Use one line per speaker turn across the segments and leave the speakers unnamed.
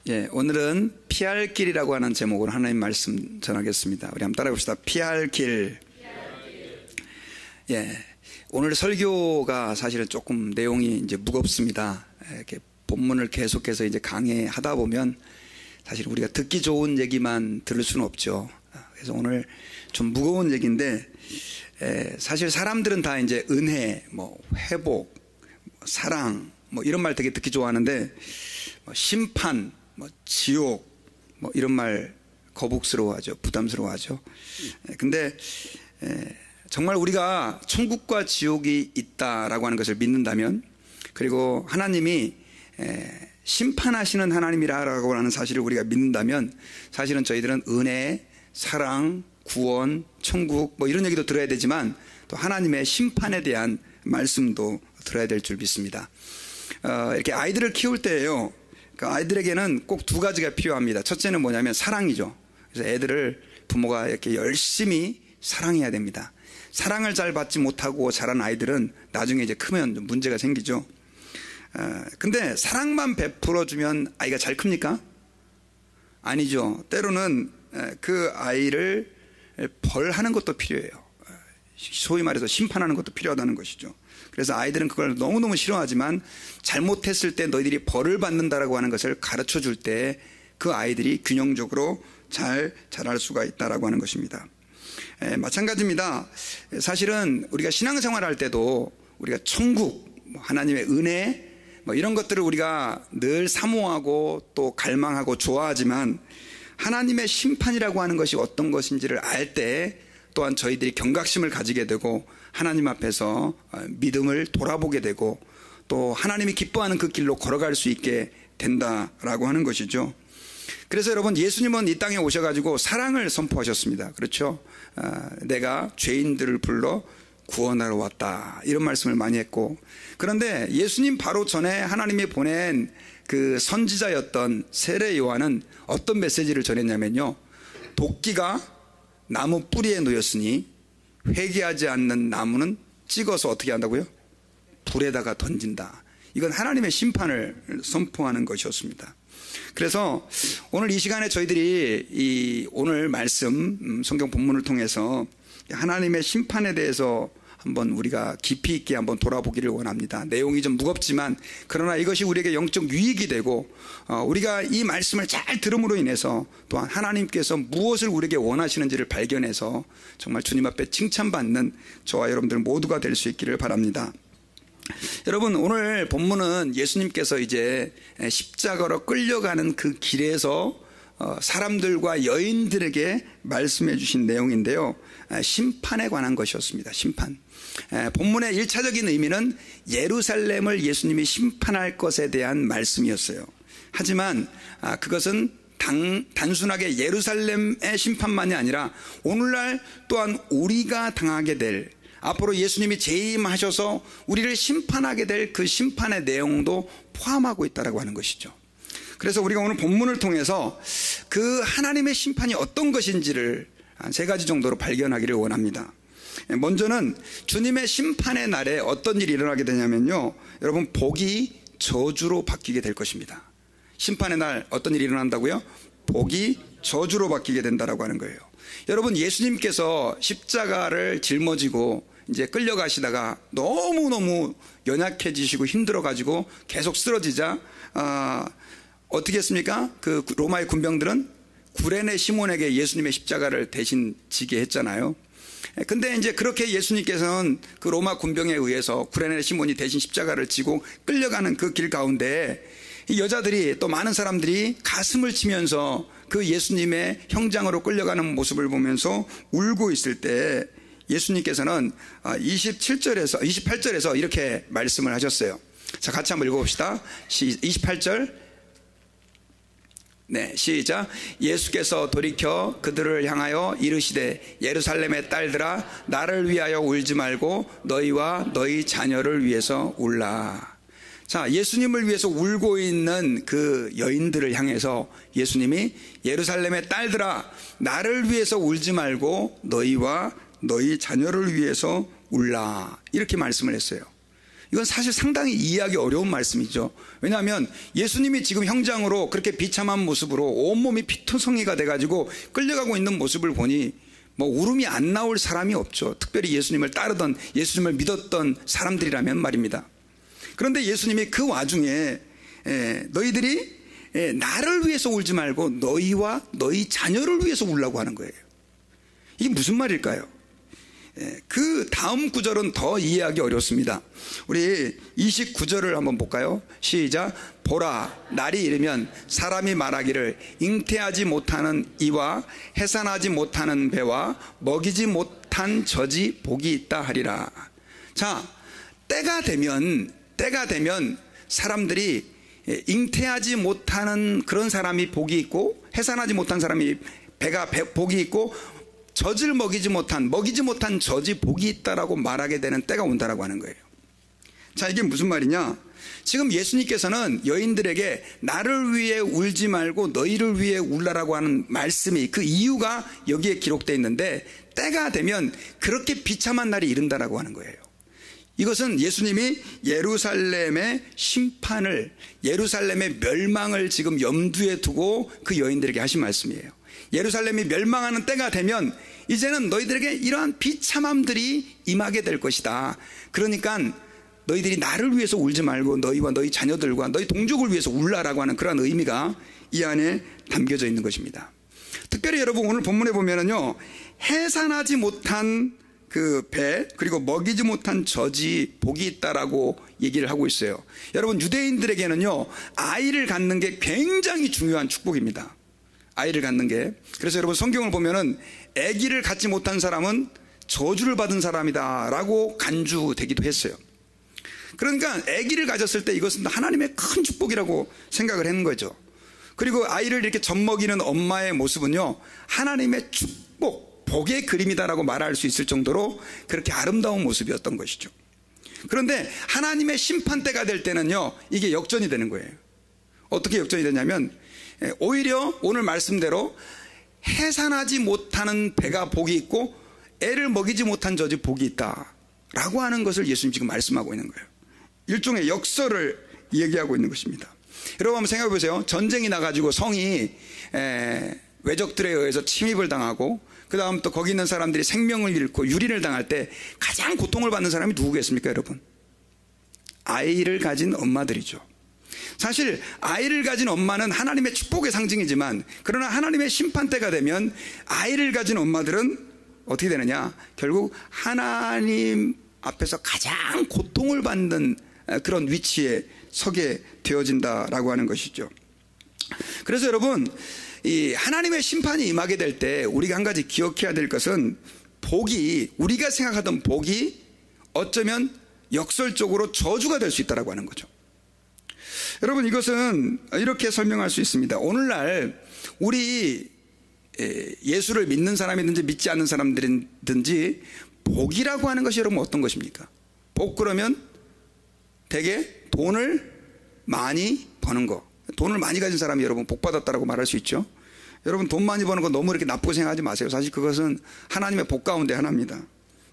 예, 오늘은 피할 길이라고 하는 제목으로 하나님 말씀 전하겠습니다. 우리 한번 따라해 봅시다. 피할 길. 예, 오늘 설교가 사실은 조금 내용이 이제 무겁습니다. 이렇게 본문을 계속해서 이제 강해하다 보면 사실 우리가 듣기 좋은 얘기만 들을 수는 없죠. 그래서 오늘 좀 무거운 얘기인데, 사실 사람들은 다 이제 은혜, 회복, 사랑, 이런 말 되게 듣기 좋아하는데, 심판, 지옥, 이런 말 거북스러워하죠. 부담스러워하죠. 근데 정말 우리가 천국과 지옥이 있다라고 하는 것을 믿는다면, 그리고 하나님이 심판하시는 하나님이라고 하는 사실을 우리가 믿는다면, 사실은 저희들은 은혜, 사랑, 구원, 천국 이런 얘기도 들어야 되지만 또 하나님의 심판에 대한 말씀도 들어야 될 줄 믿습니다. 이렇게 아이들을 키울 때예요, 그 아이들에게는 꼭 두 가지가 필요합니다. 첫째는 뭐냐면 사랑이죠. 그래서 애들을 부모가 이렇게 열심히 사랑해야 됩니다. 사랑을 잘 받지 못하고 자란 아이들은 나중에 이제 크면 좀 문제가 생기죠. 근데 사랑만 베풀어주면 아이가 잘 큽니까? 아니죠. 때로는 그 아이를 벌하는 것도 필요해요. 소위 말해서 심판하는 것도 필요하다는 것이죠. 그래서 아이들은 그걸 너무너무 싫어하지만 잘못했을 때 너희들이 벌을 받는다라고 하는 것을 가르쳐 줄 때 그 아이들이 균형적으로 잘 자랄 수가 있다라고 하는 것입니다. 마찬가지입니다. 사실은 우리가 신앙생활 할 때도 우리가 천국, 하나님의 은혜, 이런 것들을 우리가 늘 사모하고 또 갈망하고 좋아하지만 하나님의 심판이라고 하는 것이 어떤 것인지를 알 때 또한 저희들이 경각심을 가지게 되고 하나님 앞에서 믿음을 돌아보게 되고 또 하나님이 기뻐하는 그 길로 걸어갈 수 있게 된다라고 하는 것이죠. 그래서 여러분, 예수님은 이 땅에 오셔가지고 사랑을 선포하셨습니다. 그렇죠? 내가 죄인들을 불러 구원하러 왔다, 이런 말씀을 많이 했고, 그런데 예수님 바로 전에 하나님이 보낸 그 선지자였던 세례 요한은 어떤 메시지를 전했냐면요, 도끼가 나무 뿌리에 놓였으니 회개하지 않는 나무는 찍어서 어떻게 한다고요? 불에다가 던진다. 이건 하나님의 심판을 선포하는 것이었습니다. 그래서 오늘 이 시간에 저희들이 이 오늘 말씀 성경 본문을 통해서 하나님의 심판에 대해서 한번 우리가 깊이 있게 한번 돌아보기를 원합니다. 내용이 좀 무겁지만 그러나 이것이 우리에게 영적 유익이 되고 우리가 이 말씀을 잘 들음으로 인해서 또한 하나님께서 무엇을 우리에게 원하시는지를 발견해서 정말 주님 앞에 칭찬받는 저와 여러분들 모두가 될 수 있기를 바랍니다. 여러분, 오늘 본문은 예수님께서 이제 십자가로 끌려가는 그 길에서 사람들과 여인들에게 말씀해 주신 내용인데요, 심판에 관한 것이었습니다. 심판. 본문의 1차적인 의미는 예루살렘을 예수님이 심판할 것에 대한 말씀이었어요. 하지만 그것은 단순하게 예루살렘의 심판만이 아니라 오늘날 또한 우리가 당하게 될, 앞으로 예수님이 재림하셔서 우리를 심판하게 될 그 심판의 내용도 포함하고 있다고 하는 것이죠. 그래서 우리가 오늘 본문을 통해서 그 하나님의 심판이 어떤 것인지를 한 세 가지 정도로 발견하기를 원합니다. 먼저는 주님의 심판의 날에 어떤 일이 일어나게 되냐면요, 여러분, 복이 저주로 바뀌게 될 것입니다. 심판의 날 어떤 일이 일어난다고요? 복이 저주로 바뀌게 된다라고 하는 거예요. 여러분, 예수님께서 십자가를 짊어지고 이제 끌려가시다가 너무너무 연약해지시고 힘들어가지고 계속 쓰러지자 어떻게 했습니까? 그 로마의 군병들은 구레네 시몬에게 예수님의 십자가를 대신 지게 했잖아요. 근데 이제 그렇게 예수님께서는 그 로마 군병에 의해서 구레네 시몬이 대신 십자가를 지고 끌려가는 그 길 가운데 이 여자들이, 또 많은 사람들이 가슴을 치면서 그 예수님의 형장으로 끌려가는 모습을 보면서 울고 있을 때 예수님께서는 28절에서 이렇게 말씀을 하셨어요. 자, 같이 한번 읽어봅시다. 28절. 네, 시작. 예수께서 돌이켜 그들을 향하여 이르시되, 예루살렘의 딸들아, 나를 위하여 울지 말고 너희와 너희 자녀를 위해서 울라. 자, 예수님을 위해서 울고 있는 그 여인들을 향해서 예수님이 예루살렘의 딸들아, 나를 위해서 울지 말고 너희와 너희 자녀를 위해서 울라, 이렇게 말씀을 했어요. 이건 사실 상당히 이해하기 어려운 말씀이죠. 왜냐하면 예수님이 지금 형장으로 그렇게 비참한 모습으로 온몸이 피투성이가 돼가지고 끌려가고 있는 모습을 보니 뭐 울음이 안 나올 사람이 없죠. 특별히 예수님을 따르던, 예수님을 믿었던 사람들이라면 말입니다. 그런데 예수님이 그 와중에 너희들이 나를 위해서 울지 말고 너희와 너희 자녀를 위해서 울라고 하는 거예요. 이게 무슨 말일까요? 그 다음 구절은 더 이해하기 어렵습니다. 우리 29절을 한번 볼까요? 시작. 보라, 날이 이르면 사람이 말하기를 잉태하지 못하는 이와 해산하지 못하는 배와 먹이지 못한 젖이 복이 있다 하리라. 자, 때가 되면 사람들이 잉태하지 못하는 그런 사람이 복이 있고, 해산하지 못한 사람이 배가 복이 있고, 젖을 먹이지 못한 젖이 복이 있다라고 말하게 되는 때가 온다라고 하는 거예요. 자, 이게 무슨 말이냐? 지금 예수님께서는 여인들에게 나를 위해 울지 말고 너희를 위해 울라라고 하는 말씀이, 그 이유가 여기에 기록되어 있는데, 때가 되면 그렇게 비참한 날이 이른다라고 하는 거예요. 이것은 예수님이 예루살렘의 심판을, 예루살렘의 멸망을 지금 염두에 두고 그 여인들에게 하신 말씀이에요. 예루살렘이 멸망하는 때가 되면 이제는 너희들에게 이러한 비참함들이 임하게 될 것이다. 그러니까 너희들이 나를 위해서 울지 말고 너희와 너희 자녀들과 너희 동족을 위해서 울라라고 하는 그런 의미가 이 안에 담겨져 있는 것입니다. 특별히 여러분, 오늘 본문에 보면은요, 해산하지 못한 그 배, 그리고 먹이지 못한 젖이 복이 있다라고 얘기를 하고 있어요. 여러분, 유대인들에게는요, 아이를 갖는 게 굉장히 중요한 축복입니다. 아이를 갖는 게. 그래서 여러분, 성경을 보면은 아기를 갖지 못한 사람은 저주를 받은 사람이다 라고 간주되기도 했어요. 그러니까 아기를 가졌을 때 이것은 하나님의 큰 축복이라고 생각을 하는 거죠. 그리고 아이를 이렇게 젖먹이는 엄마의 모습은요, 하나님의 축복, 복의 그림이다라고 말할 수 있을 정도로 그렇게 아름다운 모습이었던 것이죠. 그런데 하나님의 심판대가 될 때는요, 이게 역전이 되는 거예요. 어떻게 역전이 되냐면, 오히려 오늘 말씀대로 해산하지 못하는 배가 복이 있고 애를 먹이지 못한 젖이 복이 있다 라고 하는 것을 예수님 지금 말씀하고 있는 거예요. 일종의 역설을 얘기하고 있는 것입니다. 여러분, 한번 생각해 보세요. 전쟁이 나가지고 성이 외적들에 의해서 침입을 당하고, 그 다음 또 거기 있는 사람들이 생명을 잃고 유린을 당할 때 가장 고통을 받는 사람이 누구겠습니까, 여러분? 아이를 가진 엄마들이죠. 사실 아이를 가진 엄마는 하나님의 축복의 상징이지만, 그러나 하나님의 심판대가 되면 아이를 가진 엄마들은 어떻게 되느냐? 결국 하나님 앞에서 가장 고통을 받는 그런 위치에 서게 되어진다라고 하는 것이죠. 그래서 여러분, 이 하나님의 심판이 임하게 될 때 우리가 한 가지 기억해야 될 것은, 복이, 우리가 생각하던 복이 어쩌면 역설적으로 저주가 될 수 있다라고 하는 거죠. 여러분, 이것은 이렇게 설명할 수 있습니다. 오늘날 우리 예수를 믿는 사람이든지 믿지 않는 사람들이든지 복이라고 하는 것이 여러분 어떤 것입니까? 복 그러면 대개 돈을 많이 버는 거, 돈을 많이 가진 사람이 여러분 복 받았다라고 말할 수 있죠. 여러분, 돈 많이 버는 거 너무 이렇게 나쁘게 생각하지 마세요. 사실 그것은 하나님의 복 가운데 하나입니다.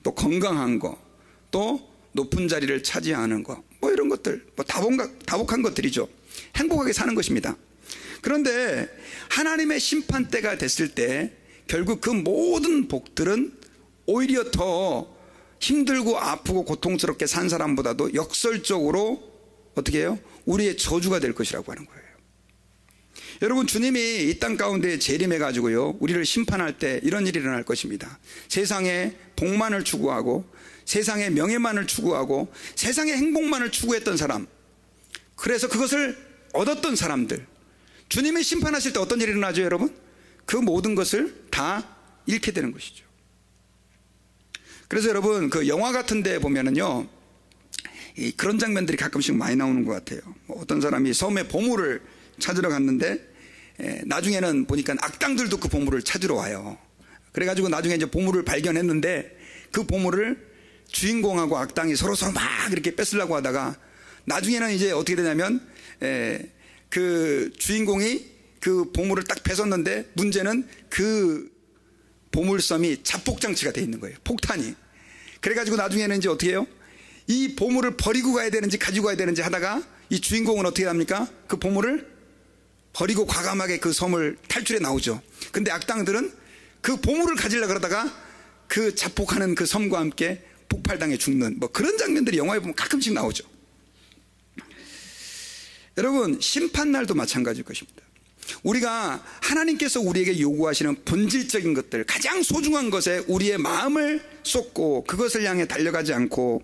또 건강한 거, 또 높은 자리를 차지하는 거, 뭐 이런 것들, 뭐 다복한 것들이죠. 행복하게 사는 것입니다. 그런데 하나님의 심판대가 됐을 때 결국 그 모든 복들은 오히려 더 힘들고 아프고 고통스럽게 산 사람보다도 역설적으로 어떻게 해요? 우리의 저주가 될 것이라고 하는 거예요. 여러분, 주님이 이 땅 가운데 재림해 가지고요, 우리를 심판할 때 이런 일이 일어날 것입니다. 세상에 복만을 추구하고, 세상의 명예만을 추구하고, 세상의 행복만을 추구했던 사람, 그래서 그것을 얻었던 사람들, 주님이 심판하실 때 어떤 일이 일어나죠, 여러분? 그 모든 것을 다 잃게 되는 것이죠. 그래서 여러분, 그 영화 같은 데 보면은요, 그런 장면들이 가끔씩 많이 나오는 것 같아요. 어떤 사람이 섬에 보물을 찾으러 갔는데, 나중에는 보니까 악당들도 그 보물을 찾으러 와요. 그래가지고 나중에 이제 보물을 발견했는데, 그 보물을 주인공하고 악당이 서로 막 이렇게 뺏으려고 하다가, 나중에는 이제 어떻게 되냐면, 그 주인공이 그 보물을 딱 뺏었는데, 문제는 그 보물섬이 자폭장치가 돼 있는 거예요. 폭탄이. 그래가지고 나중에는 이제 어떻게 해요? 이 보물을 버리고 가야 되는지 가지고 가야 되는지 하다가 이 주인공은 어떻게 합니까? 그 보물을 버리고 과감하게 그 섬을 탈출해 나오죠. 근데 악당들은 그 보물을 가지려고 그러다가 그 자폭하는 그 섬과 함께 폭발당해 죽는 뭐 그런 장면들이 영화에 보면 가끔씩 나오죠. 여러분, 심판날도 마찬가지일 것입니다. 우리가 하나님께서 우리에게 요구하시는 본질적인 것들, 가장 소중한 것에 우리의 마음을 쏟고 그것을 향해 달려가지 않고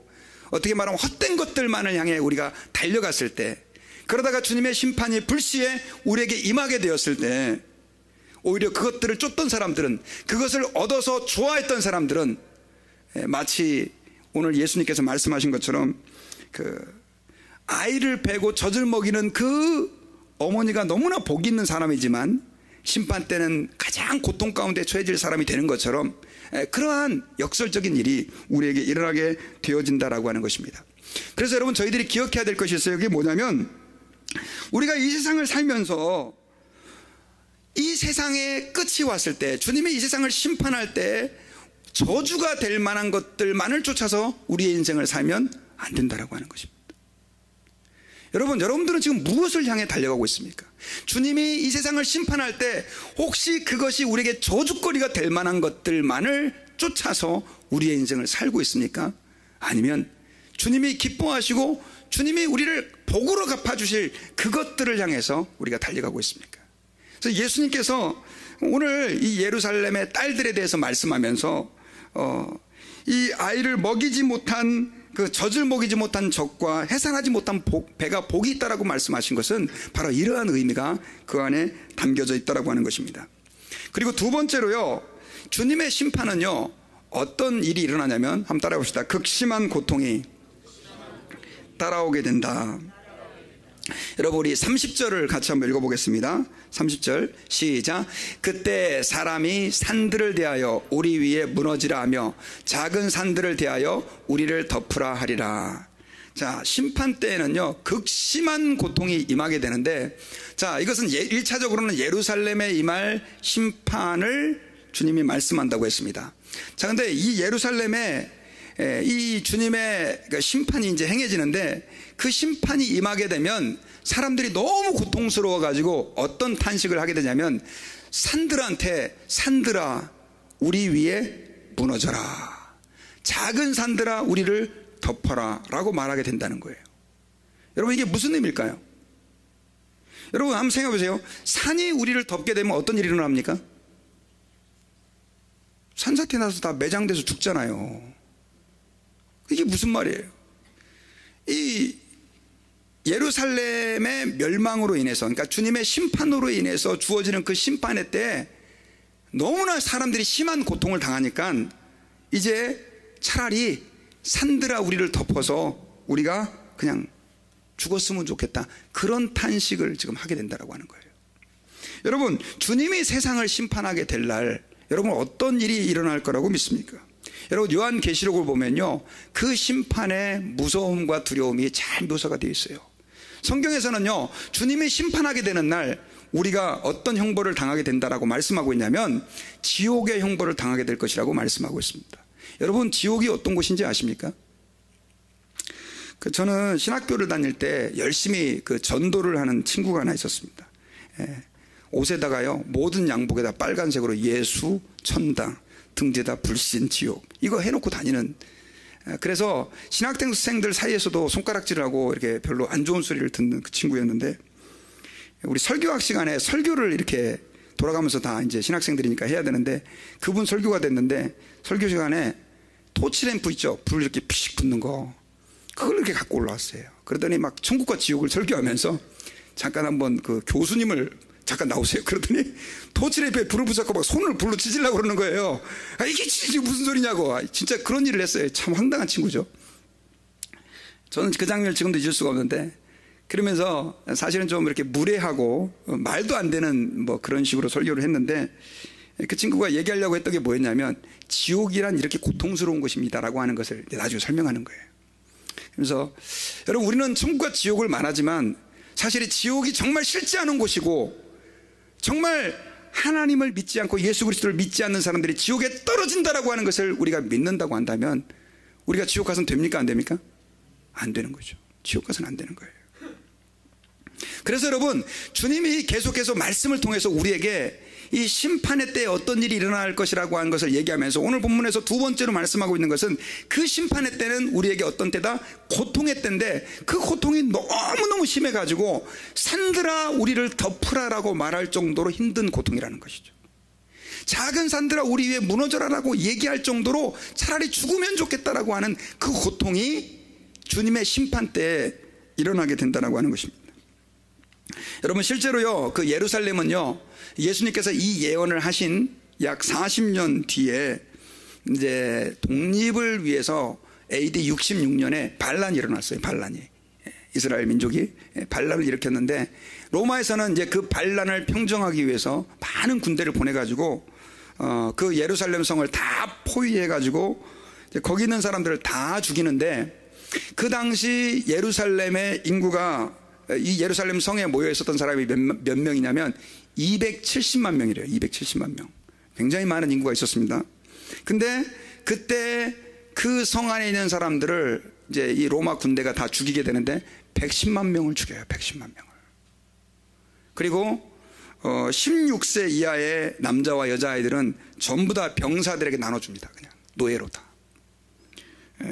어떻게 말하면 헛된 것들만을 향해 우리가 달려갔을 때, 그러다가 주님의 심판이 불시에 우리에게 임하게 되었을 때, 오히려 그것들을 쫓던 사람들은, 그것을 얻어서 좋아했던 사람들은 마치 오늘 예수님께서 말씀하신 것처럼 그 아이를 베고 젖을 먹이는 그 어머니가 너무나 복 있는 사람이지만 심판 때는 가장 고통 가운데 처해질 사람이 되는 것처럼 그러한 역설적인 일이 우리에게 일어나게 되어진다라고 하는 것입니다. 그래서 여러분, 저희들이 기억해야 될 것이 있어요. 그게 뭐냐면, 우리가 이 세상을 살면서 이 세상의 끝이 왔을 때, 주님이 이 세상을 심판할 때 저주가 될 만한 것들만을 쫓아서 우리의 인생을 살면 안 된다라고 하는 것입니다. 여러분들은 지금 무엇을 향해 달려가고 있습니까? 주님이 이 세상을 심판할 때 혹시 그것이 우리에게 저주거리가 될 만한 것들만을 쫓아서 우리의 인생을 살고 있습니까? 아니면 주님이 기뻐하시고 주님이 우리를 복으로 갚아주실 그것들을 향해서 우리가 달려가고 있습니까? 그래서 예수님께서 오늘 이 예루살렘의 딸들에 대해서 말씀하면서 이 아이를 먹이지 못한 그 젖을 먹이지 못한 젖과 해산하지 못한 배가 복이 있다라고 말씀하신 것은 바로 이러한 의미가 그 안에 담겨져 있다라고 하는 것입니다. 그리고 두 번째로요, 주님의 심판은요 어떤 일이 일어나냐면, 한번 따라해 봅시다. 극심한 고통이 따라오게 된다. 여러분, 우리 30절을 같이 한번 읽어보겠습니다. 30절 시작. 그때 사람이 산들을 대하여 우리 위에 무너지라 하며 작은 산들을 대하여 우리를 덮으라 하리라. 자, 심판 때에는요 극심한 고통이 임하게 되는데, 자, 이것은 1차적으로는 예루살렘에 임할 심판을 주님이 말씀한다고 했습니다. 자, 근데 이 예루살렘에 이 주님의 심판이 이제 행해지는데, 그 심판이 임하게 되면 사람들이 너무 고통스러워 가지고 어떤 탄식을 하게 되냐면, 산들한테 산들아 우리 위에 무너져라, 작은 산들아 우리를 덮어라 라고 말하게 된다는 거예요. 여러분, 이게 무슨 의미일까요? 여러분, 한번 생각해 보세요. 산이 우리를 덮게 되면 어떤 일이 일어납니까? 산사태 나서 다 매장돼서 죽잖아요. 이게 무슨 말이에요? 이 예루살렘의 멸망으로 인해서, 그러니까 주님의 심판으로 인해서 주어지는 그 심판의 때 너무나 사람들이 심한 고통을 당하니까 이제 차라리 산들아 우리를 덮어서 우리가 그냥 죽었으면 좋겠다, 그런 탄식을 지금 하게 된다라고 하는 거예요. 여러분, 주님이 세상을 심판하게 될 날, 여러분 어떤 일이 일어날 거라고 믿습니까? 여러분, 요한계시록을 보면요 그 심판의 무서움과 두려움이 잘 묘사가 되어 있어요. 성경에서는요 주님이 심판하게 되는 날 우리가 어떤 형벌을 당하게 된다라고 말씀하고 있냐면, 지옥의 형벌을 당하게 될 것이라고 말씀하고 있습니다. 여러분, 지옥이 어떤 곳인지 아십니까? 저는 신학교를 다닐 때 열심히 그 전도를 하는 친구가 하나 있었습니다. 옷에다가요 모든 양복에다 빨간색으로 예수, 천당, 등재다, 불신, 지옥, 이거 해놓고 다니는, 그래서 신학생들 사이에서도 손가락질을 하고 이렇게 별로 안 좋은 소리를 듣는 그 친구였는데, 우리 설교학 시간에 설교를 이렇게 돌아가면서 다 이제 신학생들이니까 해야 되는데, 그분 설교가 됐는데 설교 시간에 토치램프 있죠, 불 이렇게 피식 붙는 거, 그걸 이렇게 갖고 올라왔어요. 그러더니 막 천국과 지옥을 설교하면서 잠깐 한번 그 교수님을 잠깐 나오세요. 그러더니 토치램프에 불을 붙잡고 막 손을 불로 찢으려고 그러는 거예요. 아, 이게 무슨 소리냐고. 진짜 그런 일을 했어요. 참 황당한 친구죠. 저는 그 장면을 지금도 잊을 수가 없는데, 그러면서 사실은 좀 이렇게 무례하고 말도 안 되는 뭐 그런 식으로 설교를 했는데, 그 친구가 얘기하려고 했던 게 뭐였냐면, 지옥이란 이렇게 고통스러운 곳입니다라고 하는 것을 나중에 설명하는 거예요. 그래서 여러분, 우리는 천국과 지옥을 말하지만 사실 지옥이 정말 싫지 않은 곳이고, 정말 하나님을 믿지 않고 예수 그리스도를 믿지 않는 사람들이 지옥에 떨어진다라고 하는 것을 우리가 믿는다고 한다면, 우리가 지옥 가서는 됩니까 안 됩니까? 안 되는 거죠. 지옥 가서는 안 되는 거예요. 그래서 여러분, 주님이 계속해서 말씀을 통해서 우리에게 이 심판의 때에 어떤 일이 일어날 것이라고 하는 것을 얘기하면서 오늘 본문에서 두 번째로 말씀하고 있는 것은 그 심판의 때는 우리에게 어떤 때다? 고통의 때인데 그 고통이 너무너무 심해가지고 산들아 우리를 덮으라라고 말할 정도로 힘든 고통이라는 것이죠. 작은 산들아 우리 위에 무너져라라고 얘기할 정도로 차라리 죽으면 좋겠다라고 하는 그 고통이 주님의 심판 때에 일어나게 된다라고 하는 것입니다. 여러분, 실제로요, 그 예루살렘은요, 예수님께서 이 예언을 하신 약 40년 뒤에 이제 독립을 위해서 AD 66년에 반란이 일어났어요. 반란이. 이스라엘 민족이 반란을 일으켰는데 로마에서는 이제 그 반란을 평정하기 위해서 많은 군대를 보내가지고 그 예루살렘 성을 다 포위해가지고 거기 있는 사람들을 다 죽이는데 그 당시 예루살렘의 인구가 이 예루살렘 성에 모여 있었던 사람이 몇 명이냐면 270만 명이래요. 270만 명. 굉장히 많은 인구가 있었습니다. 근데 그때 그 성 안에 있는 사람들을 이제 이 로마 군대가 다 죽이게 되는데 110만 명을 죽여요. 110만 명을. 그리고 16세 이하의 남자와 여자아이들은 전부 다 병사들에게 나눠줍니다. 그냥 노예로 다.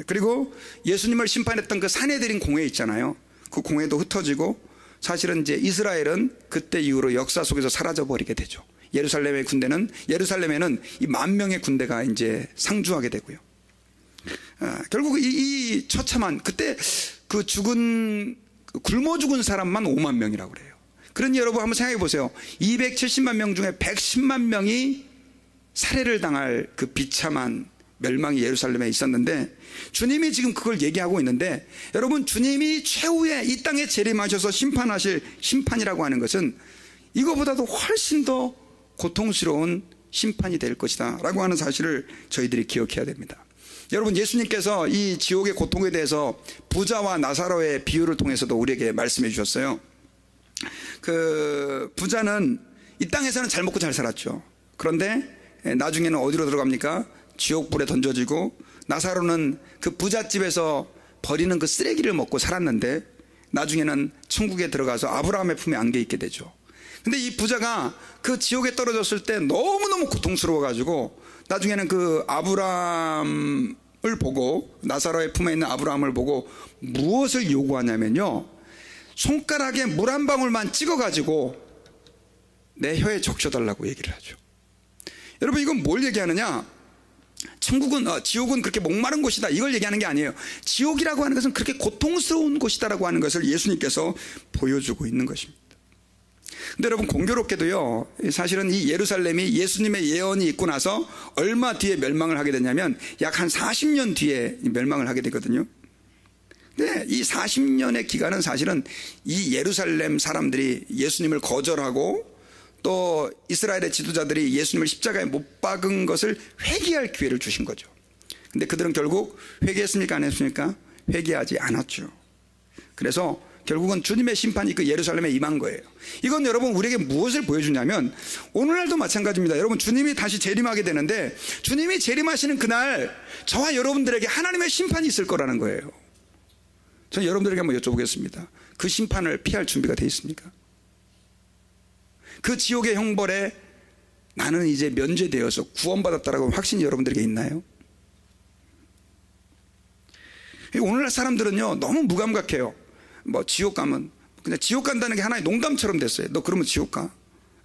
그리고 예수님을 심판했던 그 산헤드린 공회 있잖아요. 그 공회도 흩어지고 사실은 이제 이스라엘은 그때 이후로 역사 속에서 사라져버리게 되죠. 예루살렘에는 이 10,000명의 군대가 이제 상주하게 되고요. 결국 이 처참한 그때 그 굶어 죽은 사람만 5만 명이라고 그래요. 그러니 여러분 한번 생각해 보세요. 270만 명 중에 110만 명이 살해를 당할 그 비참한 멸망이 예루살렘에 있었는데 주님이 지금 그걸 얘기하고 있는데 여러분, 주님이 최후에 이 땅에 재림하셔서 심판하실 심판이라고 하는 것은 이거보다도 훨씬 더 고통스러운 심판이 될 것이다 라고 하는 사실을 저희들이 기억해야 됩니다. 여러분, 예수님께서 이 지옥의 고통에 대해서 부자와 나사로의 비유를 통해서도 우리에게 말씀해 주셨어요. 그 부자는 이 땅에서는 잘 먹고 잘 살았죠. 그런데 나중에는 어디로 들어갑니까? 지옥불에 던져지고, 나사로는 그 부잣집에서 버리는 그 쓰레기를 먹고 살았는데 나중에는 천국에 들어가서 아브라함의 품에 안겨 있게 되죠. 근데 이 부자가 그 지옥에 떨어졌을 때 너무너무 고통스러워 가지고 나중에는 그 아브라함을 보고, 나사로의 품에 있는 아브라함을 보고 무엇을 요구하냐면요, 손가락에 물 한 방울만 찍어 가지고 내 혀에 적셔달라고 얘기를 하죠. 여러분, 이건 뭘 얘기하느냐? 지옥은 그렇게 목마른 곳이다, 이걸 얘기하는 게 아니에요. 지옥이라고 하는 것은 그렇게 고통스러운 곳이다라고 하는 것을 예수님께서 보여주고 있는 것입니다. 근데 여러분, 공교롭게도요, 사실은 이 예루살렘이 예수님의 예언이 있고 나서 얼마 뒤에 멸망을 하게 되냐면 약 한 40년 뒤에 멸망을 하게 되거든요. 근데 이 40년의 기간은 사실은 이 예루살렘 사람들이 예수님을 거절하고 또 이스라엘의 지도자들이 예수님을 십자가에 못 박은 것을 회개할 기회를 주신 거죠. 근데 그들은 결국 회개했습니까? 안 했습니까? 회개하지 않았죠. 그래서 결국은 주님의 심판이 그 예루살렘에 임한 거예요. 이건 여러분, 우리에게 무엇을 보여주냐면 오늘날도 마찬가지입니다. 여러분, 주님이 다시 재림하게 되는데 주님이 재림하시는 그날 저와 여러분들에게 하나님의 심판이 있을 거라는 거예요. 저는 여러분들에게 한번 여쭤보겠습니다. 그 심판을 피할 준비가 되어 있습니까? 그 지옥의 형벌에 나는 이제 면제되어서 구원받았다라고 확신이 여러분들에게 있나요? 오늘날 사람들은요, 너무 무감각해요. 뭐 지옥 가면 그냥 지옥 간다는 게 하나의 농담처럼 됐어요. 너 그러면 지옥 가?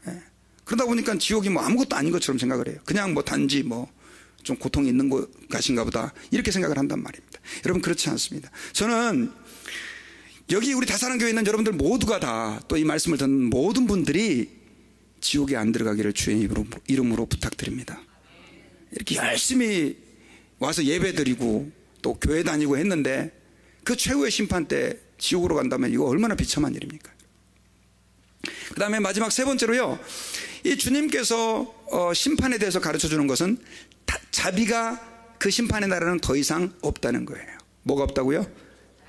예. 그러다 보니까 지옥이 뭐 아무것도 아닌 것처럼 생각을 해요. 그냥 뭐 단지 뭐 좀 고통이 있는 곳인가 보다, 이렇게 생각을 한단 말입니다. 여러분, 그렇지 않습니다. 저는 여기 우리 다사랑교회에 있는 여러분들 모두가 다, 또 이 말씀을 듣는 모든 분들이 지옥에 안 들어가기를 주의 이름으로 부탁드립니다. 이렇게 열심히 와서 예배 드리고 또 교회 다니고 했는데 그 최후의 심판 때 지옥으로 간다면 이거 얼마나 비참한 일입니까? 그 다음에 마지막 세 번째로요, 이 주님께서 심판에 대해서 가르쳐 주는 것은 자비가 그 심판의 날에는 더 이상 없다는 거예요. 뭐가 없다고요?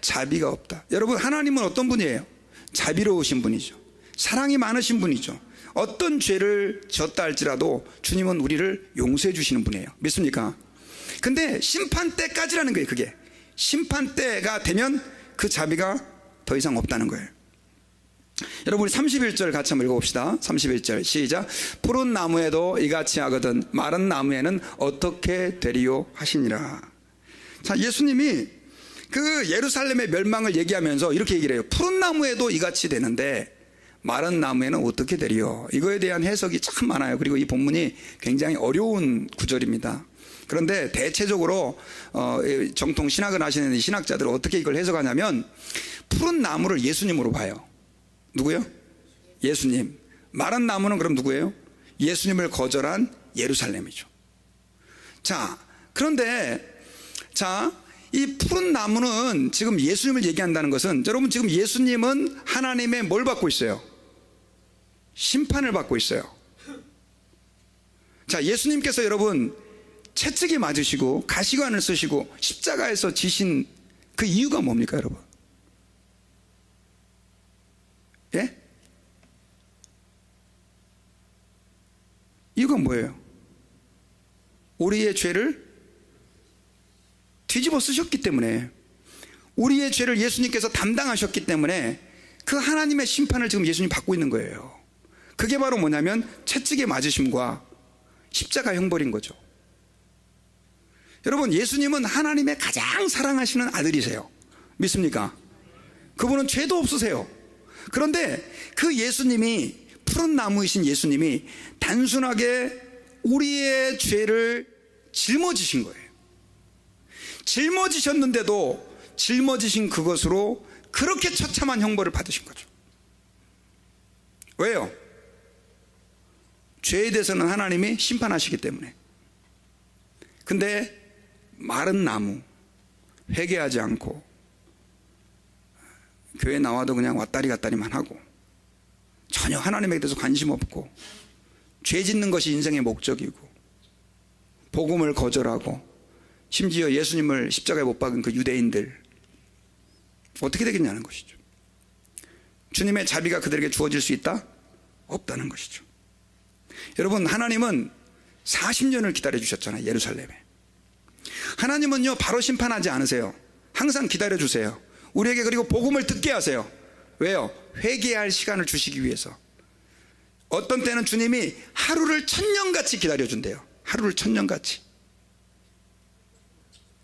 자비가 없다. 여러분, 하나님은 어떤 분이에요? 자비로우신 분이죠. 사랑이 많으신 분이죠. 어떤 죄를 졌다 할지라도 주님은 우리를 용서해 주시는 분이에요. 믿습니까? 근데 심판 때까지라는 거예요. 그게 심판 때가 되면 그 자비가 더 이상 없다는 거예요. 여러분 우리 31절 같이 한번 읽어봅시다. 31절 시작. 푸른 나무에도 이같이 하거든 마른 나무에는 어떻게 되리요 하시니라. 자, 예수님이 그 예루살렘의 멸망을 얘기하면서 이렇게 얘기를 해요. 푸른 나무에도 이같이 되는데 마른 나무에는 어떻게 되리요. 이거에 대한 해석이 참 많아요. 그리고 이 본문이 굉장히 어려운 구절입니다. 그런데 대체적으로 정통 신학을 하시는 신학자들은 어떻게 이걸 해석하냐면 푸른 나무를 예수님으로 봐요. 누구요? 예수님. 마른 나무는 그럼 누구예요? 예수님을 거절한 예루살렘이죠. 자, 그런데 자, 이 푸른 나무는 지금 예수님을 얘기한다는 것은 여러분 지금 예수님은 하나님의 뭘 받고 있어요? 심판을 받고 있어요. 자, 예수님께서 여러분 채찍이 맞으시고 가시관을 쓰시고 십자가에서 지신 그 이유가 뭡니까 여러분? 예? 이유가 뭐예요? 우리의 죄를 뒤집어 쓰셨기 때문에, 우리의 죄를 예수님께서 담당하셨기 때문에 그 하나님의 심판을 지금 예수님이 받고 있는 거예요. 그게 바로 뭐냐면 채찍에 맞으심과 십자가 형벌인 거죠. 여러분 예수님은 하나님의 가장 사랑하시는 아들이세요. 믿습니까? 그분은 죄도 없으세요. 그런데 그 예수님이, 푸른 나무이신 예수님이 단순하게 우리의 죄를 짊어지신 거예요. 짊어지셨는데도 짊어지신 그것으로 그렇게 처참한 형벌을 받으신 거죠. 왜요? 죄에 대해서는 하나님이 심판하시기 때문에. 근데 마른 나무, 회개하지 않고 교회 나와도 그냥 왔다리 갔다리만 하고 전혀 하나님에 대해서 관심 없고 죄 짓는 것이 인생의 목적이고 복음을 거절하고 심지어 예수님을 십자가에 못 박은 그 유대인들 어떻게 되겠냐는 것이죠. 주님의 자비가 그들에게 주어질 수 있다? 없다는 것이죠. 여러분 하나님은 40년을 기다려주셨잖아요. 예루살렘에. 하나님은요 바로 심판하지 않으세요. 항상 기다려주세요. 우리에게 그리고 복음을 듣게 하세요. 왜요? 회개할 시간을 주시기 위해서. 어떤 때는 주님이 하루를 1000년같이 기다려준대요. 하루를 1000년같이.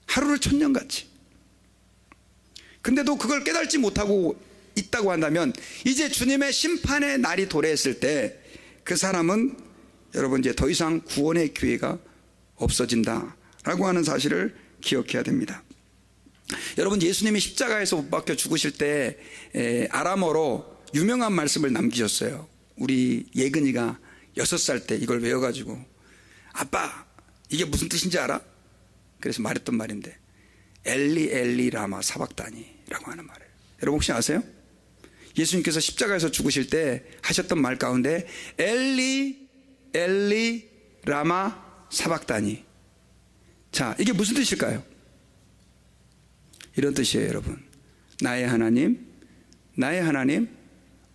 하루를 1000년같이. 근데도 그걸 깨닫지 못하고 있다고 한다면 이제 주님의 심판의 날이 도래했을 때 그 사람은 여러분 이제 더 이상 구원의 기회가 없어진다라고 하는 사실을 기억해야 됩니다. 여러분 예수님이 십자가에서 못 박혀 죽으실 때 아람어로 유명한 말씀을 남기셨어요. 우리 예근이가 6살 때 이걸 외워가지고 아빠 이게 무슨 뜻인지 알아? 그래서 말했던 말인데 엘리 엘리 라마 사박다니라고 하는 말이에요. 여러분 혹시 아세요? 예수님께서 십자가에서 죽으실 때 하셨던 말 가운데 엘리 엘리 라마 사박다니. 자, 이게 무슨 뜻일까요? 이런 뜻이에요. 여러분, 나의 하나님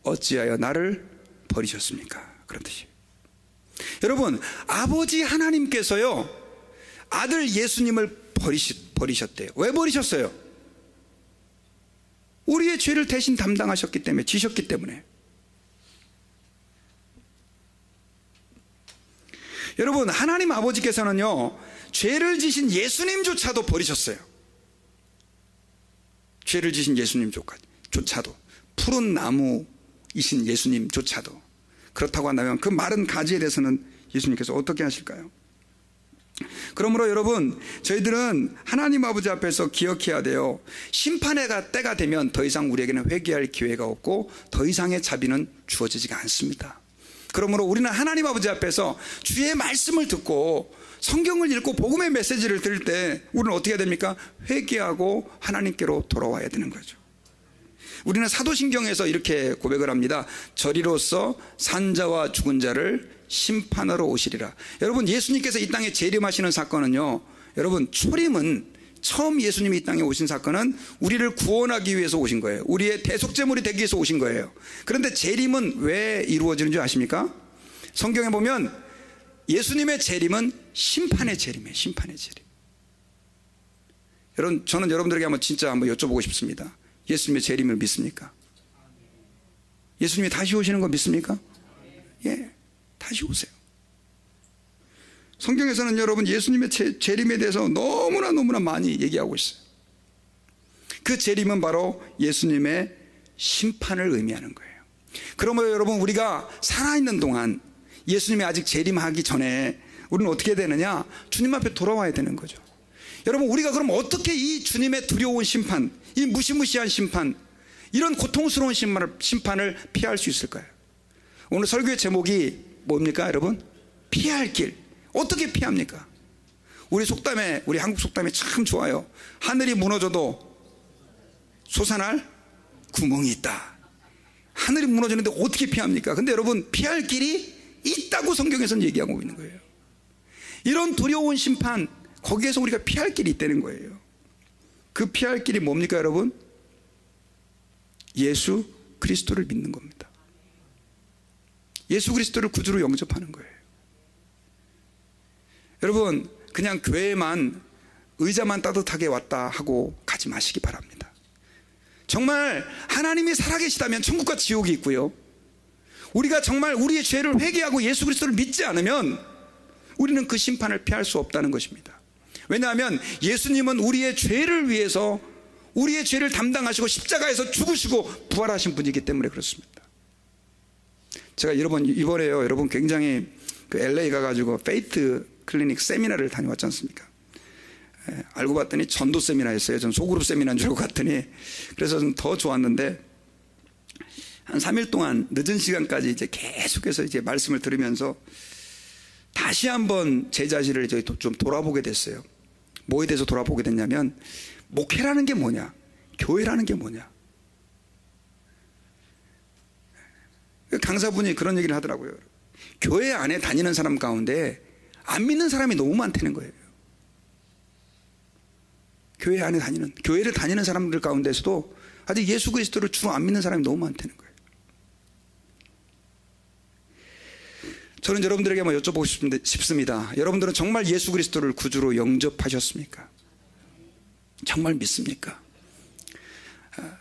어찌하여 나를 버리셨습니까? 그런 뜻이에요. 여러분 아버지 하나님께서요 아들 예수님을 버리셨대요. 왜 버리셨어요? 우리의 죄를 대신 담당하셨기 때문에, 지셨기 때문에. 여러분 하나님 아버지께서는요 죄를 지신 예수님조차도 버리셨어요. 죄를 지신 예수님조차도, 푸른 나무이신 예수님조차도. 그렇다고 한다면 그 마른 가지에 대해서는 예수님께서 어떻게 하실까요? 그러므로 여러분 저희들은 하나님 아버지 앞에서 기억해야 돼요. 심판의 때가 되면 더 이상 우리에게는 회개할 기회가 없고 더 이상의 자비는 주어지지가 않습니다. 그러므로 우리는 하나님 아버지 앞에서 주의 말씀을 듣고 성경을 읽고 복음의 메시지를 들을 때 우리는 어떻게 해야 됩니까? 회개하고 하나님께로 돌아와야 되는 거죠. 우리는 사도신경에서 이렇게 고백을 합니다. 저리로서 산자와 죽은 자를 심판하러 오시리라. 여러분 예수님께서 이 땅에 재림하시는 사건은요, 여러분 초림은, 처음 예수님이 이 땅에 오신 사건은 우리를 구원하기 위해서 오신 거예요. 우리의 대속제물이 되기 위해서 오신 거예요. 그런데 재림은 왜 이루어지는 줄 아십니까? 성경에 보면 예수님의 재림은 심판의 재림이에요. 심판의 재림. 여러분 저는 여러분들에게 한번 진짜 한번 여쭤보고 싶습니다. 예수님의 재림을 믿습니까? 예수님이 다시 오시는 거 믿습니까? 예, 다시 오세요. 성경에서는 여러분 예수님의 재림에 대해서 너무나 많이 얘기하고 있어요. 그 재림은 바로 예수님의 심판을 의미하는 거예요. 그러므로 여러분 우리가 살아있는 동안 예수님이 아직 재림하기 전에 우리는 어떻게 되느냐? 주님 앞에 돌아와야 되는 거죠. 여러분 우리가 그럼 어떻게 이 주님의 두려운 심판, 이 무시무시한 심판, 이런 고통스러운 심판을 피할 수 있을까요? 오늘 설교의 제목이 뭡니까 여러분? 피할 길. 어떻게 피합니까? 우리 속담에, 우리 한국 속담에 참 좋아요. 하늘이 무너져도 솟아날 구멍이 있다. 하늘이 무너지는데 어떻게 피합니까? 근데 여러분 피할 길이 있다고 성경에서는 얘기하고 있는 거예요. 이런 두려운 심판, 거기에서 우리가 피할 길이 있다는 거예요. 그 피할 길이 뭡니까 여러분? 예수 그리스도를 믿는 겁니다. 예수 그리스도를 구주로 영접하는 거예요. 여러분 그냥 교회만 의자만 따뜻하게 왔다 하고 가지 마시기 바랍니다. 정말 하나님이 살아계시다면 천국과 지옥이 있고요, 우리가 정말 우리의 죄를 회개하고 예수 그리스도를 믿지 않으면 우리는 그 심판을 피할 수 없다는 것입니다. 왜냐하면 예수님은 우리의 죄를 위해서 우리의 죄를 담당하시고 십자가에서 죽으시고 부활하신 분이기 때문에 그렇습니다. 제가 이번에요 여러분 굉장히 그 LA 가가지고 페이트 클리닉 세미나를 다녀왔지 않습니까? 알고 봤더니 전도 세미나였어요. 전 소그룹 세미나인 줄 알고 갔더니, 그래서 좀 더 좋았는데 한 3일 동안 늦은 시간까지 이제 계속해서 이제 말씀을 들으면서 다시 한번 제 자신을 이제 좀 돌아보게 됐어요. 뭐에 대해서 돌아보게 됐냐면 목회라는 게 뭐냐, 교회라는 게 뭐냐. 강사분이 그런 얘기를 하더라고요. 교회 안에 다니는 사람 가운데 안 믿는 사람이 너무 많다는 거예요. 교회를 다니는 사람들 가운데서도 아직 예수 그리스도를 주로 안 믿는 사람이 너무 많다는 거예요. 저는 여러분들에게 한번 여쭤보고 싶습니다. 여러분들은 정말 예수 그리스도를 구주로 영접하셨습니까? 정말 믿습니까?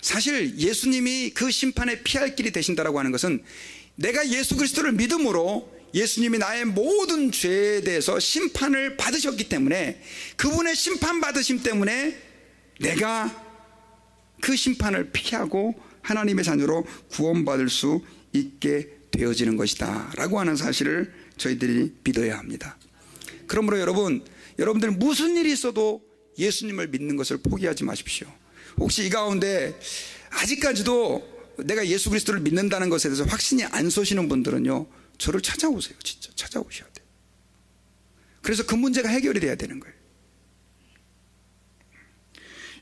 사실 예수님이 그 심판에 피할 길이 되신다라고 하는 것은 내가 예수 그리스도를 믿음으로 예수님이 나의 모든 죄에 대해서 심판을 받으셨기 때문에, 그분의 심판받으심 때문에 내가 그 심판을 피하고 하나님의 자녀로 구원받을 수 있게 되어지는 것이다 라고 하는 사실을 저희들이 믿어야 합니다. 그러므로 여러분들 무슨 일이 있어도 예수님을 믿는 것을 포기하지 마십시오. 혹시 이 가운데 아직까지도 내가 예수 그리스도를 믿는다는 것에 대해서 확신이 안 서시는 분들은요, 저를 찾아오세요. 진짜 찾아오셔야 돼요. 그래서 그 문제가 해결이 돼야 되는 거예요.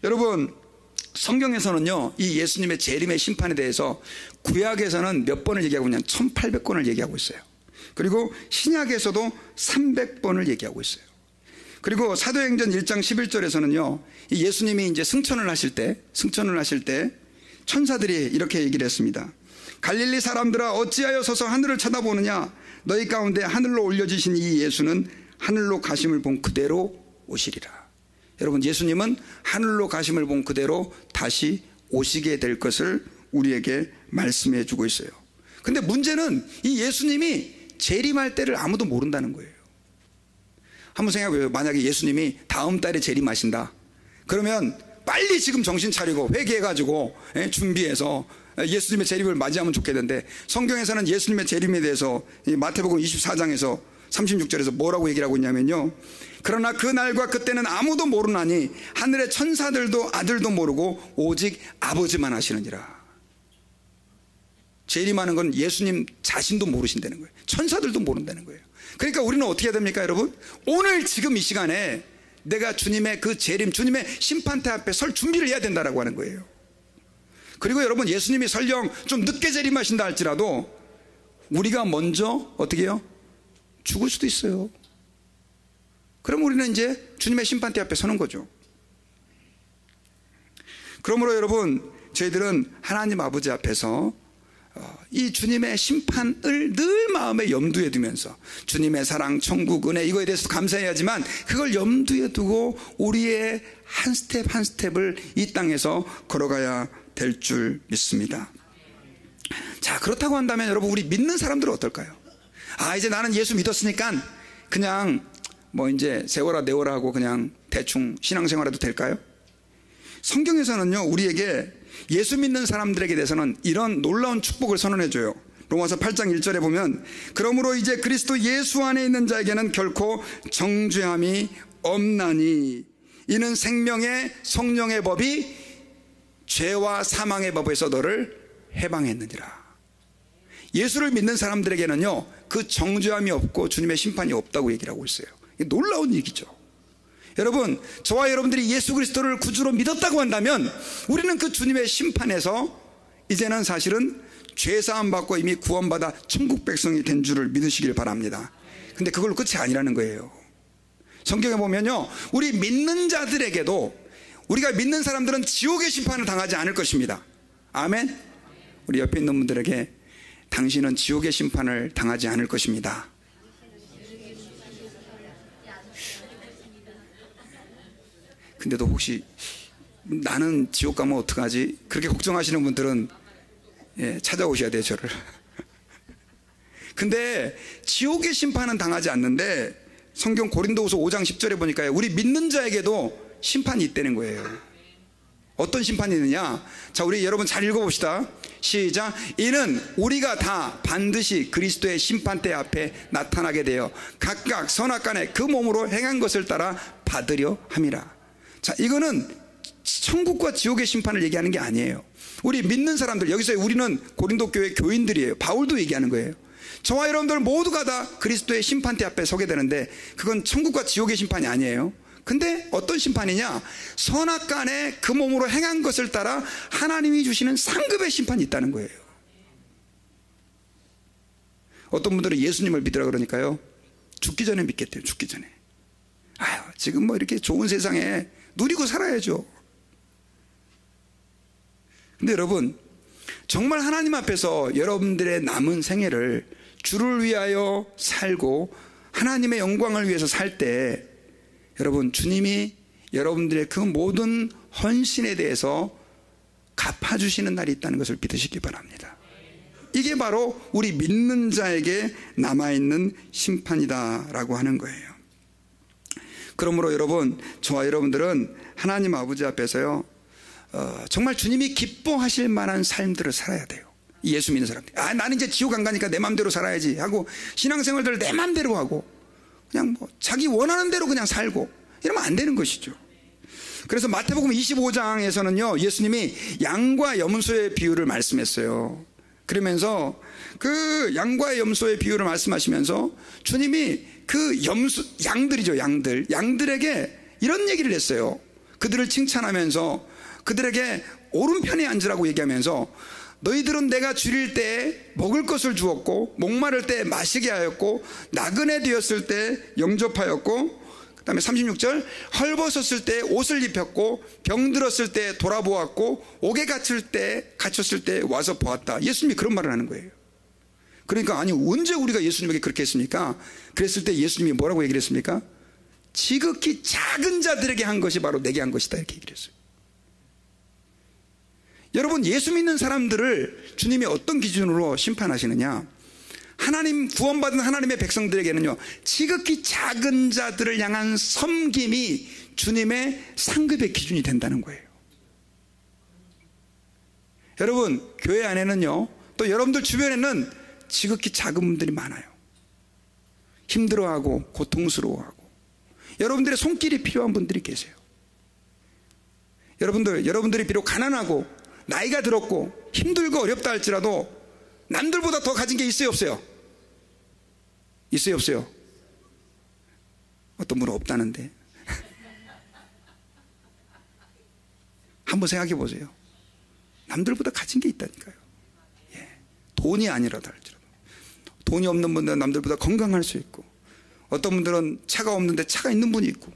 여러분 성경에서는요 이 예수님의 재림의 심판에 대해서 구약에서는 몇 번을 얘기하고 있냐면 1800번을 얘기하고 있어요. 그리고 신약에서도 300번을 얘기하고 있어요. 그리고 사도행전 1장 11절에서는요 이 예수님이 이제 승천을 하실 때 천사들이 이렇게 얘기를 했습니다. 갈릴리 사람들아 어찌하여 서서 하늘을 쳐다보느냐, 너희 가운데 하늘로 올려지신 이 예수는 하늘로 가심을 본 그대로 오시리라. 여러분 예수님은 하늘로 가심을 본 그대로 다시 오시게 될 것을 우리에게 말씀해 주고 있어요. 근데 문제는 이 예수님이 재림할 때를 아무도 모른다는 거예요. 한번 생각해보세요. 만약에 예수님이 다음 달에 재림하신다 그러면 빨리 지금 정신 차리고 회개해가지고 준비해서 예수님의 재림을 맞이하면 좋겠는데, 성경에서는 예수님의 재림에 대해서 마태복음 24장에서 36절에서 뭐라고 얘기를 하고 있냐면요, 그러나 그 날과 그때는 아무도 모르나니 하늘의 천사들도 아들도 모르고 오직 아버지만 아시느니라. 재림하는 건 예수님 자신도 모르신다는 거예요. 천사들도 모른다는 거예요. 그러니까 우리는 어떻게 해야 됩니까 여러분? 오늘 지금 이 시간에 내가 주님의 그 재림, 주님의 심판대 앞에 설 준비를 해야 된다라고 하는 거예요. 그리고 여러분 예수님이 설령 좀 늦게 재림하신다 할지라도 우리가 먼저 어떻게 해요? 죽을 수도 있어요. 그럼 우리는 이제 주님의 심판대 앞에 서는 거죠. 그러므로 여러분 저희들은 하나님 아버지 앞에서 이 주님의 심판을 늘 마음에 염두에 두면서 주님의 사랑, 천국, 은혜 이거에 대해서 감사해야지만 그걸 염두에 두고 우리의 한 스텝 한 스텝을 이 땅에서 걸어가야 될 줄 믿습니다. 자, 그렇다고 한다면 여러분, 우리 믿는 사람들은 어떨까요? 이제 나는 예수 믿었으니까 그냥 뭐 이제 세워라 내워라 하고 그냥 대충 신앙생활해도 될까요? 성경에서는요, 우리에게 예수 믿는 사람들에게 대해서는 이런 놀라운 축복을 선언해줘요. 로마서 8장 1절에 보면, 그러므로 이제 그리스도 예수 안에 있는 자에게는 결코 정죄함이 없나니 이는 생명의 성령의 법이 죄와 사망의 법에서 너를 해방했느니라. 예수를 믿는 사람들에게는요, 그 정죄함이 없고 주님의 심판이 없다고 얘기를 하고 있어요. 이게 놀라운 얘기죠. 여러분, 저와 여러분들이 예수 그리스도를 구주로 믿었다고 한다면 우리는 그 주님의 심판에서 이제는 사실은 죄사함 받고 이미 구원받아 천국 백성이 된 줄을 믿으시길 바랍니다. 근데 그걸로 끝이 아니라는 거예요. 성경에 보면요, 우리 믿는 자들에게도, 우리가 믿는 사람들은 지옥의 심판을 당하지 않을 것입니다. 아멘. 우리 옆에 있는 분들에게 당신은 지옥의 심판을 당하지 않을 것입니다. 근데도 혹시 나는 지옥 가면 어떡하지? 그렇게 걱정하시는 분들은 찾아오셔야 돼요, 저를. 근데 지옥의 심판은 당하지 않는데 성경 고린도후서 5장 10절에 보니까요, 우리 믿는 자에게도 심판이 있다는 거예요. 어떤 심판이 있느냐? 자, 우리 여러분 잘 읽어봅시다. 시작. 이는 우리가 다 반드시 그리스도의 심판대 앞에 나타나게 되어 각각 선악간에 그 몸으로 행한 것을 따라 받으려 함이라. 자, 이거는 천국과 지옥의 심판을 얘기하는 게 아니에요. 우리 믿는 사람들, 여기서 우리는 고린도 교회 교인들이에요. 바울도 얘기하는 거예요. 저와 여러분들 모두가 다 그리스도의 심판대 앞에 서게 되는데 그건 천국과 지옥의 심판이 아니에요. 근데 어떤 심판이냐? 선악간에 그 몸으로 행한 것을 따라 하나님이 주시는 상급의 심판이 있다는 거예요. 어떤 분들은 예수님을 믿으라 그러니까요, 죽기 전에 믿겠대요. 죽기 전에. 지금 뭐 이렇게 좋은 세상에 누리고 살아야죠. 근데 여러분, 정말 하나님 앞에서 여러분들의 남은 생애를 주를 위하여 살고 하나님의 영광을 위해서 살 때, 여러분, 주님이 여러분들의 그 모든 헌신에 대해서 갚아주시는 날이 있다는 것을 믿으시기 바랍니다. 이게 바로 우리 믿는 자에게 남아있는 심판이다라고 하는 거예요. 그러므로 여러분, 저와 여러분들은 하나님 아버지 앞에서요, 정말 주님이 기뻐하실 만한 삶들을 살아야 돼요. 예수 믿는 사람들. 나는 이제 지옥 안 가니까 내 맘대로 살아야지 하고 신앙생활들을 내 맘대로 하고 그냥 뭐 자기 원하는 대로 그냥 살고 이러면 안 되는 것이죠. 그래서 마태복음 25장에서는요, 예수님이 양과 염소의 비유를 말씀했어요. 그러면서 그 양과 염소의 비유를 말씀하시면서 주님이 그 양들이죠, 양들에게 이런 얘기를 했어요. 그들을 칭찬하면서 그들에게 오른편에 앉으라고 얘기하면서, 너희들은 내가 줄일 때 먹을 것을 주었고, 목마를 때 마시게 하였고, 나그네 되었을 때 영접하였고, 그 다음에 36절, 헐벗었을 때 옷을 입혔고, 병들었을 때 돌아보았고, 옥에 갇혔을 때 와서 보았다. 예수님이 그런 말을 하는 거예요. 그러니까 아니, 언제 우리가 예수님에게 그렇게 했습니까? 그랬을 때 예수님이 뭐라고 얘기를 했습니까? 지극히 작은 자들에게 한 것이 바로 내게 한 것이다, 이렇게 얘기를 했어요. 여러분, 예수 믿는 사람들을 주님이 어떤 기준으로 심판하시느냐? 하나님, 구원받은 하나님의 백성들에게는요, 지극히 작은 자들을 향한 섬김이 주님의 상급의 기준이 된다는 거예요. 여러분, 교회 안에는요, 또 여러분들 주변에는 지극히 작은 분들이 많아요. 힘들어하고 고통스러워하고 여러분들의 손길이 필요한 분들이 계세요. 여러분들이 비록 가난하고 나이가 들었고 힘들고 어렵다 할지라도 남들보다 더 가진 게 있어요, 없어요? 있어요, 없어요? 어떤 분은 없다는데. 한번 생각해 보세요. 남들보다 가진 게 있다니까요. 돈이 아니라도 할지라도. 돈이 없는 분들은 남들보다 건강할 수 있고, 어떤 분들은 차가 없는데 차가 있는 분이 있고,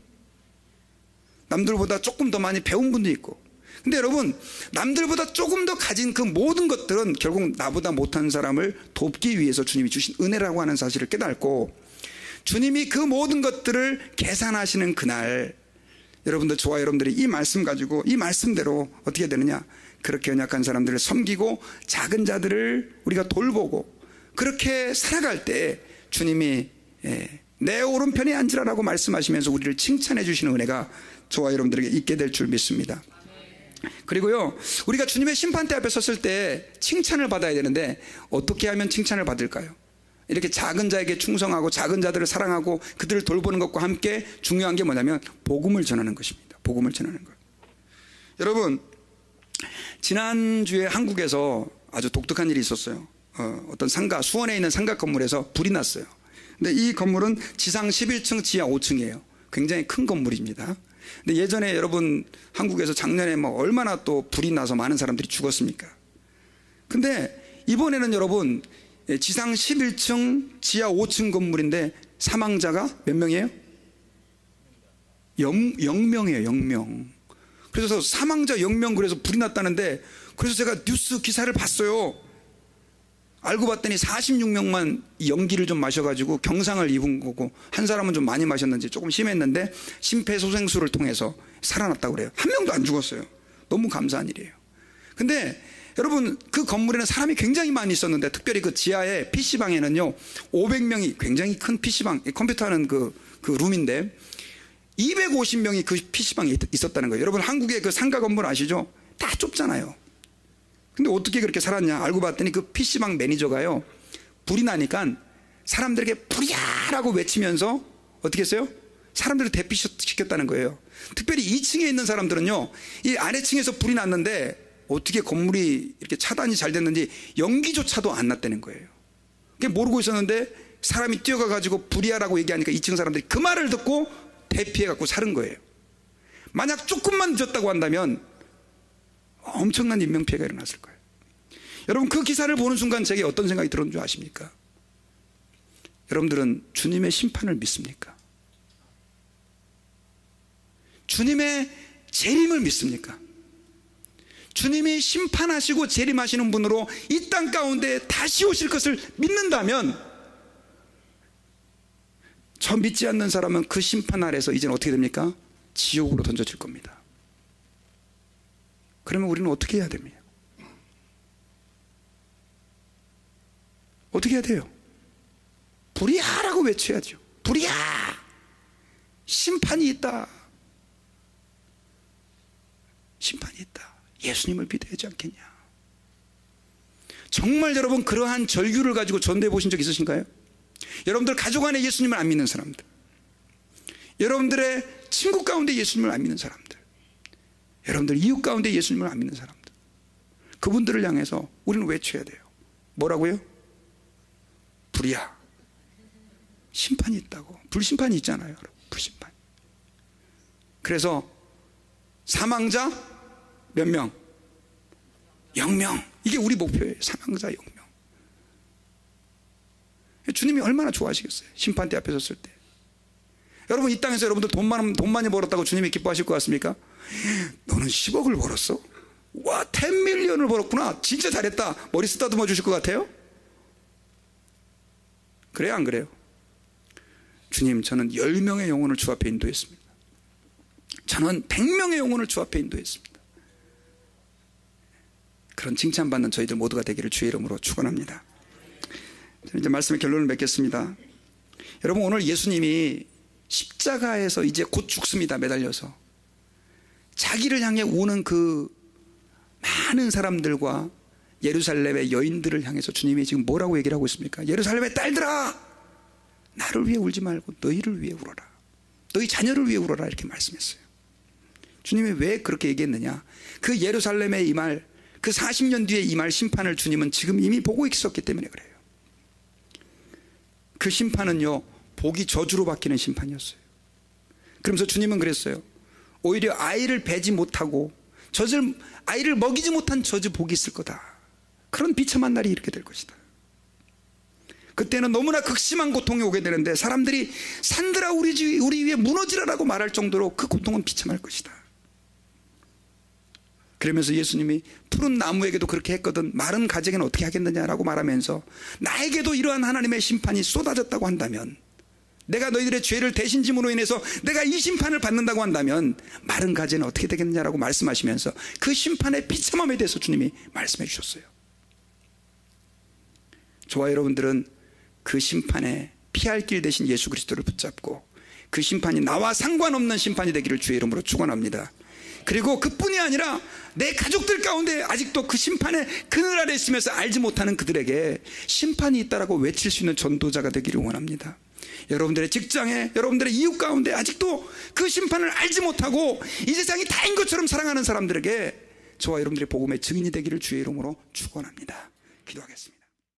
남들보다 조금 더 많이 배운 분도 있고. 근데 여러분, 남들보다 조금 더 가진 그 모든 것들은 결국 나보다 못한 사람을 돕기 위해서 주님이 주신 은혜라고 하는 사실을 깨닫고, 주님이 그 모든 것들을 계산하시는 그날, 여러분들, 저와 여러분들이 이 말씀 가지고 이 말씀대로 어떻게 되느냐? 그렇게 연약한 사람들을 섬기고 작은 자들을 우리가 돌보고 그렇게 살아갈 때 주님이 내 오른편에 앉으라라고 말씀하시면서 우리를 칭찬해 주시는 은혜가 저와 여러분들에게 있게 될 줄 믿습니다. 그리고요, 우리가 주님의 심판대 앞에 섰을 때 칭찬을 받아야 되는데 어떻게 하면 칭찬을 받을까요? 이렇게 작은 자에게 충성하고 작은 자들을 사랑하고 그들을 돌보는 것과 함께 중요한 게 뭐냐면 복음을 전하는 것입니다. 복음을 전하는 것. 여러분, 지난주에 한국에서 아주 독특한 일이 있었어요. 어떤 상가, 수원에 있는 상가 건물에서 불이 났어요. 근데 이 건물은 지상 11층, 지하 5층이에요. 굉장히 큰 건물입니다. 근데 예전에 여러분 한국에서 작년에 뭐 얼마나 또 불이 나서 많은 사람들이 죽었습니까? 근데 이번에는 여러분 지상 11층, 지하 5층 건물인데 사망자가 몇 명이에요? 0명이에요, 0명. 그래서 사망자 0명 그래서 불이 났다는데 그래서 제가 뉴스 기사를 봤어요. 알고 봤더니 46명만 연기를 좀 마셔가지고 경상을 입은 거고 한 사람은 좀 많이 마셨는지 조금 심했는데 심폐소생술을 통해서 살아났다고 그래요. 한 명도 안 죽었어요. 너무 감사한 일이에요. 근데 여러분 그 건물에는 사람이 굉장히 많이 있었는데 특별히 그 지하에 PC방에는요 500명이 굉장히 큰 PC방 컴퓨터하는 그 룸인데 250명이 그 PC방에 있었다는 거예요. 여러분 한국의 그 상가 건물 아시죠? 다 좁잖아요. 근데 어떻게 그렇게 살았냐 알고 봤더니 그 PC방 매니저가요 불이 나니까 사람들에게 불이야라고 외치면서 어떻게 했어요? 사람들을 대피시켰다는 거예요. 특별히 2층에 있는 사람들은요 이 아래층에서 불이 났는데 어떻게 건물이 이렇게 차단이 잘 됐는지 연기조차도 안 났다는 거예요. 그게 모르고 있었는데 사람이 뛰어가 가지고 불이야라고 얘기하니까 2층 사람들이 그 말을 듣고 대피해 갖고 사는 거예요. 만약 조금만 늦었다고 한다면 엄청난 인명피해가 일어났을 거예요. 여러분 그 기사를 보는 순간 제게 어떤 생각이 들었는 줄 아십니까? 여러분들은 주님의 심판을 믿습니까? 주님의 재림을 믿습니까? 주님이 심판하시고 재림하시는 분으로 이 땅 가운데 다시 오실 것을 믿는다면 저 믿지 않는 사람은 그 심판 아래서 이제는 어떻게 됩니까? 지옥으로 던져질 겁니다. 그러면 우리는 어떻게 해야 됩니까? 어떻게 해야 돼요? 불이야라고 외쳐야죠. 불이야! 심판이 있다. 심판이 있다. 예수님을 믿어야 하지 않겠냐? 정말 여러분 그러한 절규를 가지고 전도해 보신 적 있으신가요? 여러분들 가족 안에 예수님을 안 믿는 사람들, 여러분들의 친구 가운데 예수님을 안 믿는 사람들, 여러분들 이웃 가운데 예수님을 안 믿는 사람들, 그분들을 향해서 우리는 외쳐야 돼요. 뭐라고요? 불이야. 심판이 있다고. 불심판이 있잖아요, 여러분. 불심판. 그래서 사망자 몇 명? 0명. 이게 우리 목표예요. 사망자 0명. 주님이 얼마나 좋아하시겠어요? 심판대 앞에 섰을 때. 여러분 이 땅에서 여러분들 돈 많이 벌었다고 주님이 기뻐하실 것 같습니까? 너는 10억을 벌었어? 와, 10밀리언을 벌었구나. 진짜 잘했다. 머리 쓰다듬어 주실 것 같아요? 그래요, 안 그래요? 주님, 저는 10명의 영혼을 주 앞에 인도했습니다. 저는 100명의 영혼을 주 앞에 인도했습니다. 그런 칭찬받는 저희들 모두가 되기를 주의 이름으로 축원합니다. 이제 말씀의 결론을 맺겠습니다. 여러분 오늘 예수님이 십자가에서 이제 곧 죽습니다. 매달려서 자기를 향해 오는 그 많은 사람들과 예루살렘의 여인들을 향해서 주님이 지금 뭐라고 얘기를 하고 있습니까? 예루살렘의 딸들아, 나를 위해 울지 말고 너희를 위해 울어라. 너희 자녀를 위해 울어라. 이렇게 말씀했어요. 주님이 왜 그렇게 얘기했느냐? 그 예루살렘의 이 말, 그 40년 뒤에 이 말 심판을 주님은 지금 이미 보고 있었기 때문에 그래요. 그 심판은요, 복이 저주로 바뀌는 심판이었어요. 그러면서 주님은 그랬어요. 오히려 아이를 배지 못하고 아이를 먹이지 못한 저주 복이 있을 거다. 그런 비참한 날이 이렇게 될 것이다. 그때는 너무나 극심한 고통이 오게 되는데 사람들이 산들아 우리 위에 무너지라라고 말할 정도로 그 고통은 비참할 것이다. 그러면서 예수님이 푸른 나무에게도 그렇게 했거든 마른 가지에게는 어떻게 하겠느냐라고 말하면서 나에게도 이러한 하나님의 심판이 쏟아졌다고 한다면 내가 너희들의 죄를 대신 짐으로 인해서 내가 이 심판을 받는다고 한다면 마른 가지는 어떻게 되겠느냐라고 말씀하시면서 그 심판의 비참함에 대해서 주님이 말씀해 주셨어요. 저와 여러분들은 그 심판에 피할 길 대신 예수 그리스도를 붙잡고 그 심판이 나와 상관없는 심판이 되기를 주의 이름으로 축원합니다. 그리고 그뿐이 아니라 내 가족들 가운데 아직도 그 심판의 그늘 아래 있으면서 알지 못하는 그들에게 심판이 있다라고 외칠 수 있는 전도자가 되기를 원합니다. 여러분들의 직장에, 여러분들의 이웃 가운데 아직도 그 심판을 알지 못하고 이 세상이 다인 것처럼 살아가는 사람들에게 저와 여러분들의 복음의 증인이 되기를 주의 이름으로 축원합니다. 기도하겠습니다.